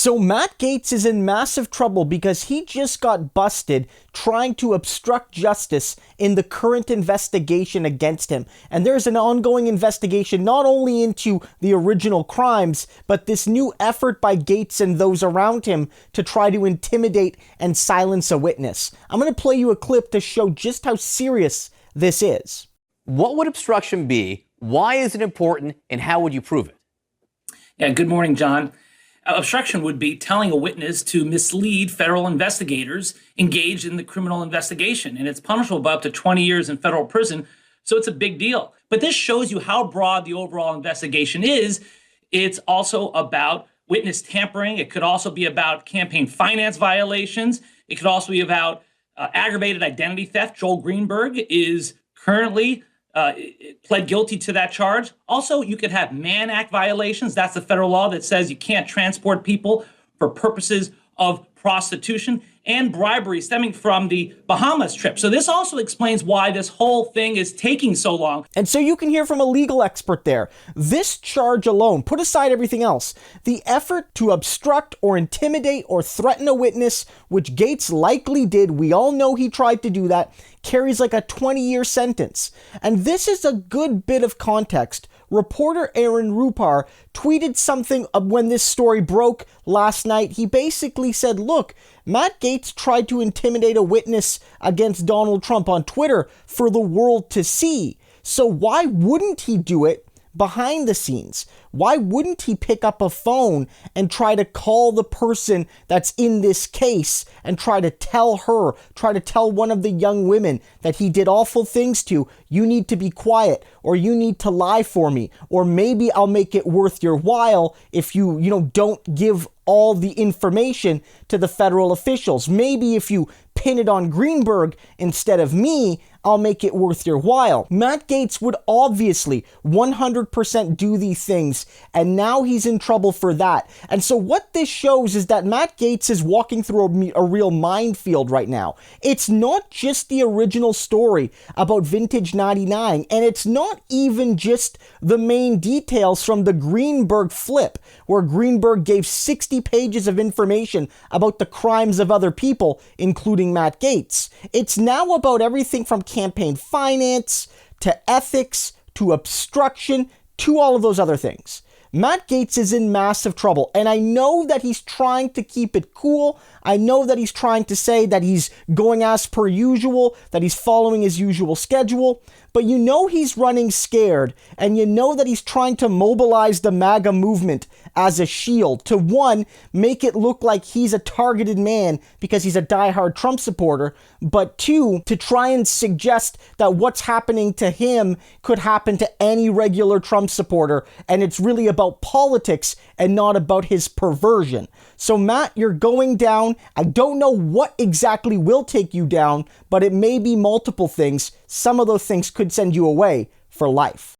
So Matt Gaetz is in massive trouble because he just got busted trying to obstruct justice in the current investigation against him. And there's an ongoing investigation not only into the original crimes, but this new effort by Gaetz and those around him to try to intimidate and silence a witness. I'm going to play you a clip to show just how serious this is. What would obstruction be? Why is it important? And how would you prove it? Yeah, good morning, John. Obstruction would be telling a witness to mislead federal investigators engaged in the criminal investigation, and it's punishable by up to 20 years in federal prison, so it's a big deal. But this shows you how broad the overall investigation is. It's also about witness tampering. It could also be about campaign finance violations. It could also be about aggravated identity theft. Joel Greenberg is currently pled guilty to that charge. Also, you could have Mann Act violations. That's the federal law that says you can't transport people for purposes of prostitution, and bribery stemming from the Bahamas trip. So this also explains why this whole thing is taking so long. And so you can hear from a legal expert there. This charge alone, put aside everything else, the effort to obstruct or intimidate or threaten a witness, which Gaetz likely did, we all know he tried to do that, carries like a 20-year sentence. And this is a good bit of context. Reporter Aaron Rupar tweeted something when this story broke last night. He basically said, look, Matt Gaetz tried to intimidate a witness against Donald Trump on Twitter for the world to see. So why wouldn't he do it behind the scenes? Why wouldn't he pick up a phone and try to call the person that's in this case and try to tell one of the young women that he did awful things to, you need to be quiet, or you need to lie for me, or maybe I'll make it worth your while if you don't give all the information to the federal officials. Maybe if you pin it on Greenberg instead of me, I'll make it worth your while. Matt Gaetz would obviously 100% do these things, and now he's in trouble for that. And so what this shows is that Matt Gaetz is walking through a real minefield right now. It's not just the original story about Vintage 99, and it's not even just the main details from the Greenberg flip, where Greenberg gave 60 pages of information about the crimes of other people, including Matt Gaetz. It's now about everything from campaign finance to ethics to obstruction to all of those other things. Matt Gaetz is in massive trouble, and I know that he's trying to keep it cool. I know that he's trying to say that he's going as per usual, that he's following his usual schedule, but you know he's running scared, and you know that he's trying to mobilize the MAGA movement as a shield to, one, make it look like he's a targeted man because he's a diehard Trump supporter, but two, to try and suggest that what's happening to him could happen to any regular Trump supporter, and it's really about politics and not about his perversion. So Matt, you're going down. I don't know what exactly will take you down, but it may be multiple things. Some of those things could send you away for life.